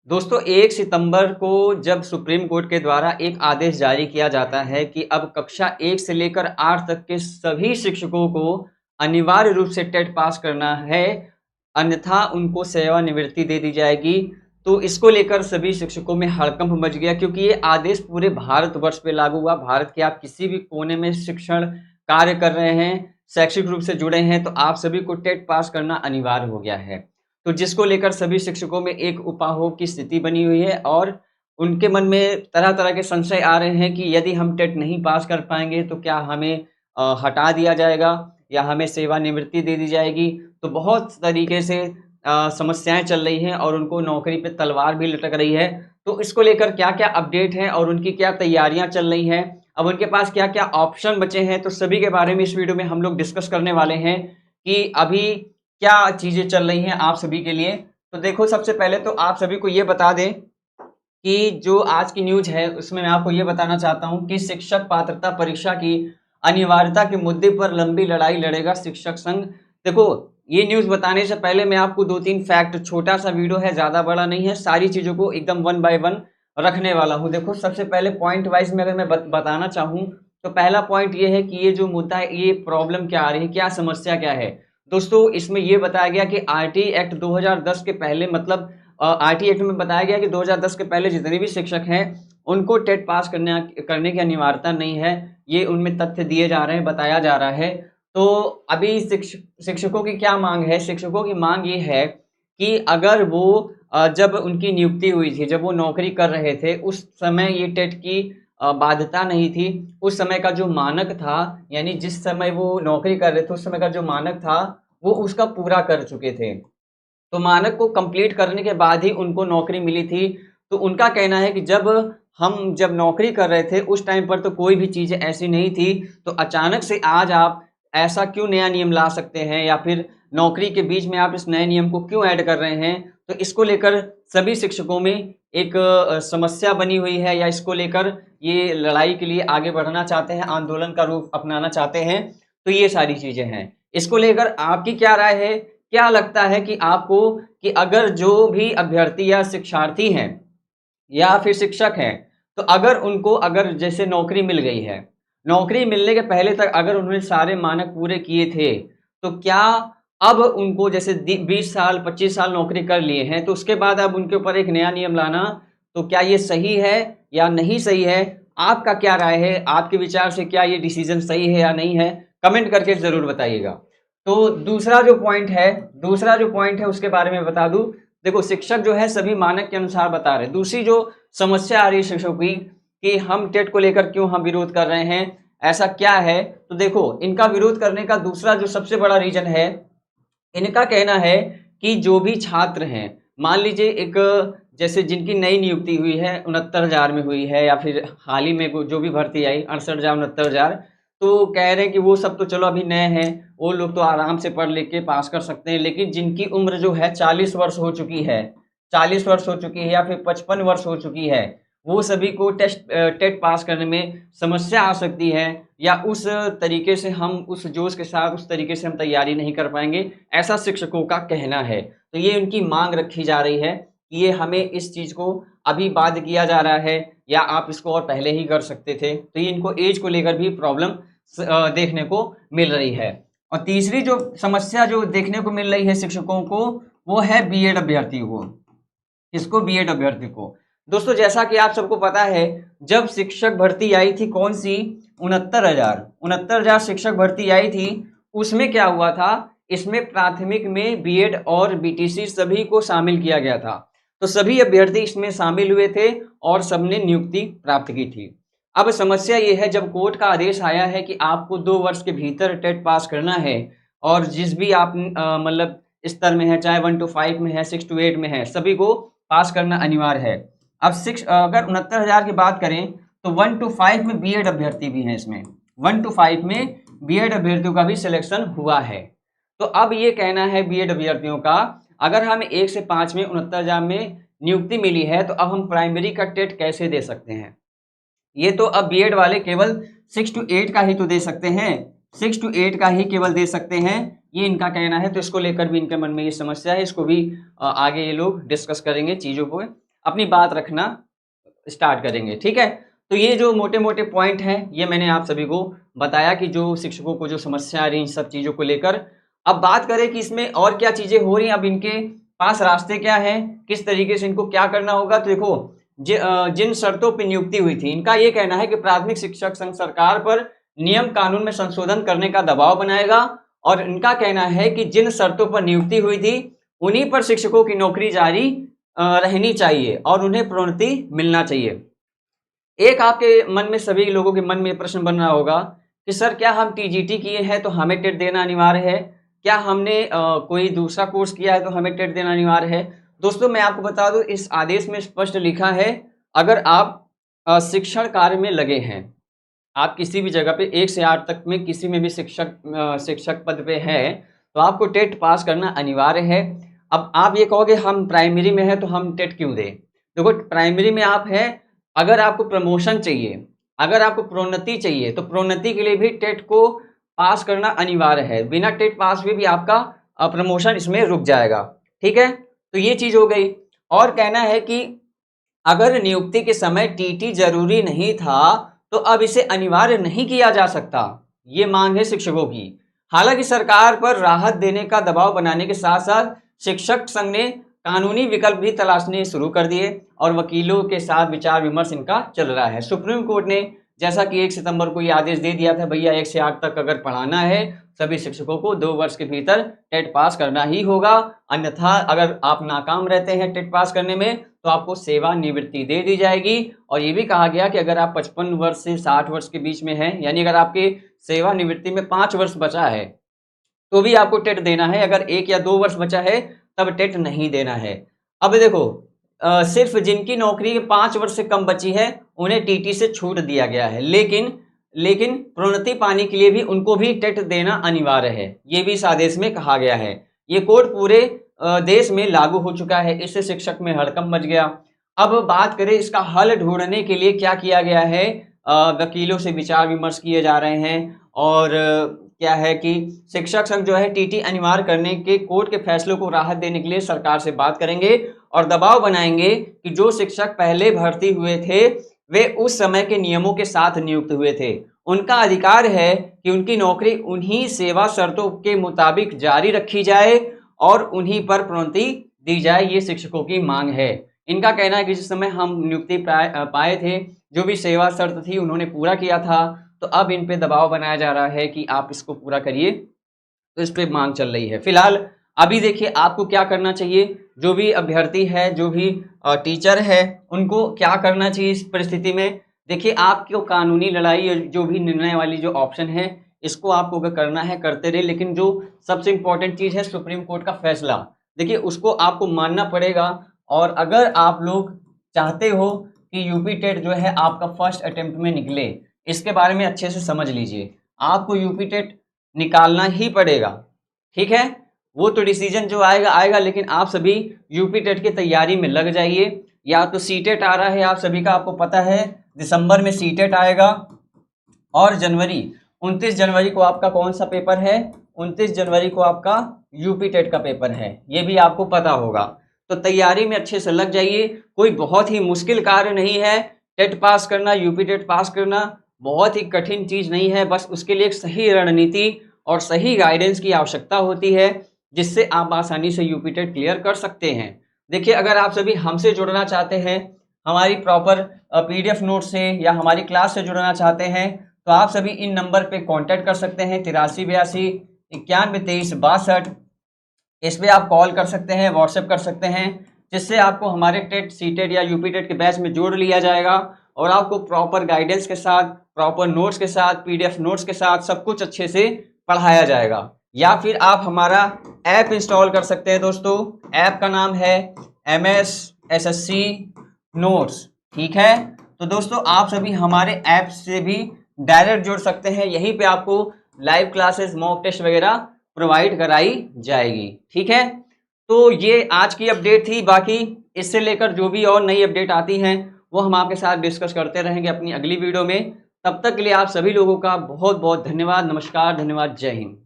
दोस्तों 1 सितंबर को जब सुप्रीम कोर्ट के द्वारा एक आदेश जारी किया जाता है कि अब कक्षा 1 से लेकर 8 तक के सभी शिक्षकों को अनिवार्य रूप से टेट पास करना है, अन्यथा उनको सेवानिवृत्ति दे दी जाएगी। तो इसको लेकर सभी शिक्षकों में हड़कंप मच गया क्योंकि ये आदेश पूरे भारतवर्ष पे लागू हुआ। भारत के आप किसी भी कोने में शिक्षण कार्य कर रहे हैं, शैक्षिक रूप से जुड़े हैं, तो आप सभी को टेट पास करना अनिवार्य हो गया है। तो जिसको लेकर सभी शिक्षकों में एक उपाहो की स्थिति बनी हुई है और उनके मन में तरह-तरह के संशय आ रहे हैं कि यदि हम टेट नहीं पास कर पाएँगे तो क्या हमें हटा दिया जाएगा या हमें सेवानिवृत्ति दे दी जाएगी। तो बहुत तरीके से समस्याएँ चल रही हैं और उनको नौकरी पे तलवार भी लटक रही है। तो इसको लेकर क्या-क्या अपडेट हैं और उनकी क्या तैयारियाँ चल रही हैं, अब उनके पास क्या-क्या ऑप्शन बचे हैं, तो सभी के बारे में इस वीडियो में हम लोग डिस्कस करने वाले हैं कि अभी क्या चीज़ें चल रही हैं आप सभी के लिए। तो देखो सबसे पहले तो आप सभी को ये बता दें कि जो आज की न्यूज़ है उसमें मैं आपको ये बताना चाहता हूँ कि शिक्षक पात्रता परीक्षा की अनिवार्यता के मुद्दे पर लंबी लड़ाई लड़ेगा शिक्षक संघ। देखो ये न्यूज़ बताने से पहले मैं आपको 2-3 फैक्ट, छोटा सा वीडियो है, ज़्यादा बड़ा नहीं है, सारी चीज़ों को एकदम वन बाय वन रखने वाला हूँ। देखो सबसे पहले पॉइंट वाइज़ में अगर मैं बताना चाहूँ तो पहला पॉइंट ये है कि ये जो मुद्दा है, ये प्रॉब्लम क्या आ रही है, क्या समस्या क्या है? दोस्तों इसमें ये बताया गया कि आरटी एक्ट 2010 के पहले मतलब आरटी एक्ट में बताया गया कि 2010 के पहले जितने भी शिक्षक हैं उनको टेट पास करने की अनिवार्यता नहीं है। ये उनमें तथ्य दिए जा रहे हैं, बताया जा रहा है। तो अभी शिक्षकों की क्या मांग है? शिक्षकों की मांग ये है कि अगर वो जब उनकी नियुक्ति हुई थी, जब वो नौकरी कर रहे थे, उस समय ये टेट की बाध्यता नहीं थी। उस समय का जो मानक था, यानी जिस समय वो नौकरी कर रहे थे, उस समय का जो मानक था, वो उसका पूरा कर चुके थे। तो मानक को कंप्लीट करने के बाद ही उनको नौकरी मिली थी। तो उनका कहना है कि जब नौकरी कर रहे थे, उस टाइम पर तो कोई भी चीज़ें ऐसी नहीं थी, तो अचानक से आज आप ऐसा क्यों नया नियम ला सकते हैं या फिर नौकरी के बीच में आप इस नए नियम को क्यों ऐड कर रहे हैं? तो इसको लेकर सभी शिक्षकों में एक समस्या बनी हुई है या इसको लेकर ये लड़ाई के लिए आगे बढ़ना चाहते हैं, आंदोलन का रूप अपनाना चाहते हैं। तो ये सारी चीज़ें हैं। इसको लेकर आपकी क्या राय है? क्या लगता है कि आपको कि अगर जो भी अभ्यर्थी या शिक्षार्थी हैं या फिर शिक्षक हैं, तो अगर जैसे नौकरी मिल गई है, नौकरी मिलने के पहले तक अगर उन्होंने सारे मानक पूरे किए थे, तो क्या अब उनको जैसे 20 साल 25 साल नौकरी कर लिए हैं, तो उसके बाद अब उनके ऊपर एक नया नियम लाना, तो क्या ये सही है या नहीं सही है? आपका क्या राय है? आपके विचार से क्या ये डिसीजन सही है या नहीं है? कमेंट करके ज़रूर बताइएगा। तो दूसरा जो पॉइंट है उसके बारे में बता दूं। देखो शिक्षक जो है सभी मानक के अनुसार बता रहे हैं। दूसरी जो समस्या आ रही है शिक्षकों की कि हम टेट को लेकर क्यों हम विरोध कर रहे हैं, ऐसा क्या है? तो देखो इनका विरोध करने का दूसरा जो सबसे बड़ा रीजन है, इनका कहना है कि जो भी छात्र हैं, मान लीजिए एक जैसे जिनकी नई नियुक्ति हुई है 69,000 में हुई है या फिर हाल ही में जो भी भर्ती आई 68,000 69,000, तो कह रहे हैं कि वो सब तो चलो अभी नए हैं, वो लोग तो आराम से पढ़ लिख के पास कर सकते हैं। लेकिन जिनकी उम्र जो है 40 वर्ष हो चुकी है, 40 वर्ष हो चुकी है या फिर 55 वर्ष हो चुकी है, वो सभी को टेट पास करने में समस्या आ सकती है या उस तरीके से हम उस जोश के साथ उस तरीके से हम तैयारी नहीं कर पाएँगे, ऐसा शिक्षकों का कहना है। तो ये उनकी माँग रखी जा रही है कि ये हमें इस चीज़ को अभी बाध्य किया जा रहा है या आप इसको और पहले ही कर सकते थे। तो ये इनको ऐज को लेकर भी प्रॉब्लम देखने को मिल रही है। और तीसरी जो समस्या जो देखने को मिल रही है शिक्षकों को, वो है बीएड अभ्यर्थी को। किसको? बीएड अभ्यर्थी को। दोस्तों जैसा कि आप सबको पता है, जब शिक्षक भर्ती आई थी कौन-सी 69,000 शिक्षक भर्ती आई थी, उसमें क्या हुआ था, इसमें प्राथमिक में बीएड और बीटीसी सभी को शामिल किया गया था। तो सभी अभ्यर्थी इसमें शामिल हुए थे और सबने नियुक्ति प्राप्त की थी। अब समस्या ये है जब कोर्ट का आदेश आया है कि आपको 2 वर्ष के भीतर टेट पास करना है और जिस भी आप मतलब स्तर में है, चाहे 1 to 5 में है, 6 to 8 में है, सभी को पास करना अनिवार्य है। अब अगर 69,000 की बात करें तो 1 to 5 में बीएड अभ्यर्थी भी हैं इसमें। 1 to 5 में बीएड अभ्यर्थियों का भी सिलेक्शन हुआ है। तो अब ये कहना है बीएड अभ्यर्थियों का, अगर हमें 1 से 5 में 69,000 में नियुक्ति मिली है, तो अब हम प्राइमरी का टेट कैसे दे सकते हैं? ये तो अब बीएड वाले केवल 6 to 8 का ही तो दे सकते हैं, 6 to 8 का ही केवल दे सकते हैं, ये इनका कहना है। तो इसको लेकर भी इनके मन में ये समस्या है, इसको भी आगे ये लोग डिस्कस करेंगे चीज़ों को। अपनी बात रखना स्टार्ट करेंगे। ठीक है, तो ये जो मोटे मोटे पॉइंट हैं ये मैंने आप सभी को बताया कि जो शिक्षकों को जो समस्या आ रही इन सब चीज़ों को लेकर। अब बात करें कि इसमें और क्या चीज़ें हो रही हैं, अब इनके पास रास्ते क्या हैं, किस तरीके से इनको क्या करना होगा। तो देखो, जिन शर्तों पर नियुक्ति हुई थी, इनका ये कहना है कि प्राथमिक शिक्षक संघ सरकार पर नियम कानून में संशोधन करने का दबाव बनाएगा, और इनका कहना है कि जिन शर्तों पर नियुक्ति हुई थी उन्हीं पर शिक्षकों की नौकरी जारी रहनी चाहिए और उन्हें प्रोन्नति मिलना चाहिए। एक आपके मन में, सभी लोगों के मन में प्रश्न बन रहा होगा कि सर, क्या हम टीजीटी किए हैं तो हमें टेट देना अनिवार्य है? क्या हमने कोई दूसरा कोर्स किया है तो हमें टेट देना अनिवार्य है? दोस्तों, मैं आपको बता दूं, इस आदेश में स्पष्ट लिखा है, अगर आप शिक्षण कार्य में लगे हैं, आप किसी भी जगह पे 1 से 8 तक में किसी में भी शिक्षक पद पे हैं, तो आपको टेट पास करना अनिवार्य है। अब आप ये कहोगे हम प्राइमरी में हैं तो हम टेट क्यों दें? देखो, प्राइमरी में आप हैं, अगर आपको प्रमोशन चाहिए, अगर आपको प्रोन्नति चाहिए, तो प्रोन्नति के लिए भी टेट को पास करना अनिवार्य है। बिना टेट पास हुए भी आपका प्रमोशन इसमें रुक जाएगा। ठीक है, तो ये चीज़ हो गई। और कहना है कि अगर नियुक्ति के समय टीटी जरूरी नहीं था तो अब इसे अनिवार्य नहीं किया जा सकता। ये मांग है शिक्षकों की। हालांकि सरकार पर राहत देने का दबाव बनाने के साथ साथ शिक्षक संघ ने कानूनी विकल्प भी तलाशने शुरू कर दिए और वकीलों के साथ विचार विमर्श इनका चल रहा है। सुप्रीम कोर्ट ने जैसा कि 1 सितंबर को ये आदेश दे दिया था, भैया 1 से 8 तक अगर पढ़ाना है, सभी शिक्षकों को 2 वर्ष के भीतर टेट पास करना ही होगा, अन्यथा अगर आप नाकाम रहते हैं टेट पास करने में तो आपको सेवानिवृत्ति दे दी जाएगी। और ये भी कहा गया कि अगर आप 55 वर्ष से 60 वर्ष के बीच में हैं, यानी अगर आपके सेवानिवृत्ति में 5 वर्ष बचा है तो भी आपको टेट देना है, अगर 1 या 2 वर्ष बचा है तब टेट नहीं देना है। अब देखो, सिर्फ जिनकी नौकरी 5 वर्ष से कम बची है उन्हें टीटी से छूट दिया गया है, लेकिन प्रोन्नति पाने के लिए भी उनको भी टेट देना अनिवार्य है, ये भी इस आदेश में कहा गया है। ये कोड पूरे देश में लागू हो चुका है, इससे शिक्षक में हड़कंप मच गया। अब बात करें इसका हल ढूंढने के लिए क्या किया गया है, वकीलों से विचार विमर्श किए जा रहे हैं, और क्या है कि शिक्षक संघ जो है टीटी अनिवार्य करने के कोर्ट के फैसलों को राहत देने के लिए सरकार से बात करेंगे और दबाव बनाएंगे कि जो शिक्षक पहले भर्ती हुए थे वे उस समय के नियमों के साथ नियुक्त हुए थे, उनका अधिकार है कि उनकी नौकरी उन्हीं सेवा शर्तों के मुताबिक जारी रखी जाए और उन्हीं पर प्रोन्नति दी जाए। ये शिक्षकों की मांग है। इनका कहना है कि जिस समय हम नियुक्ति पाए थे, जो भी सेवा शर्त थी उन्होंने पूरा किया था, तो अब इन पे दबाव बनाया जा रहा है कि आप इसको पूरा करिए, तो इस पे मांग चल रही है। फिलहाल अभी देखिए आपको क्या करना चाहिए, जो भी अभ्यर्थी है, जो भी टीचर है, उनको क्या करना चाहिए इस परिस्थिति में। देखिए, आपको कानूनी लड़ाई, जो भी निर्णय वाली जो ऑप्शन है, इसको आपको अगर करना है करते रहे, लेकिन जो सबसे इम्पोर्टेंट चीज़ है सुप्रीम कोर्ट का फैसला, देखिए उसको आपको मानना पड़ेगा। और अगर आप लोग चाहते हो कि यूपी टेट जो है आपका फर्स्ट अटेम्प्ट में निकले, इसके बारे में अच्छे से समझ लीजिए, आपको यूपी टेट निकालना ही पड़ेगा। ठीक है, वो तो डिसीजन जो आएगा आएगा, लेकिन आप सभी यूपी टेट की तैयारी में लग जाइए। या तो सीटेट आ रहा है आप सभी का, आपको पता है दिसंबर में सीटेट आएगा, और 29 जनवरी को आपका कौन सा पेपर है, 29 जनवरी को आपका यूपी टेट का पेपर है, ये भी आपको पता होगा। तो तैयारी में अच्छे से लग जाइए, कोई बहुत ही मुश्किल कार्य नहीं है। टेट पास करना, यूपी टेट पास करना बहुत ही कठिन चीज़ नहीं है, बस उसके लिए एक सही रणनीति और सही गाइडेंस की आवश्यकता होती है, जिससे आप आसानी से यूपी टेट क्लियर कर सकते हैं। देखिए, अगर आप सभी हमसे जुड़ना चाहते हैं, हमारी प्रॉपर पीडीएफ नोट से या हमारी क्लास से जुड़ना चाहते हैं, तो आप सभी इन नंबर पे कांटेक्ट कर सकते हैं, 8382 91 23 62। इस पर आप कॉल कर सकते हैं, व्हाट्सएप कर सकते हैं, जिससे आपको हमारे टेट, सीटेट या यूपी टेट के बैच में जोड़ लिया जाएगा और आपको प्रॉपर गाइडेंस के साथ, प्रॉपर नोट्स के साथ, पीडीएफ नोट्स के साथ सब कुछ अच्छे से पढ़ाया जाएगा। या फिर आप हमारा ऐप इंस्टॉल कर सकते हैं दोस्तों। ऐप का नाम है MS SSC नोट्स। ठीक है, तो दोस्तों आप सभी हमारे ऐप से भी डायरेक्ट जुड़ सकते हैं, यहीं पे आपको लाइव क्लासेस, मॉक टेस्ट वगैरह प्रोवाइड कराई जाएगी। ठीक है, तो ये आज की अपडेट थी। बाकी इससे लेकर जो भी और नई अपडेट आती हैं वो हम आपके साथ डिस्कस करते रहेंगे अपनी अगली वीडियो में। तब तक के लिए आप सभी लोगों का बहुत बहुत धन्यवाद। नमस्कार, धन्यवाद, जय हिंद।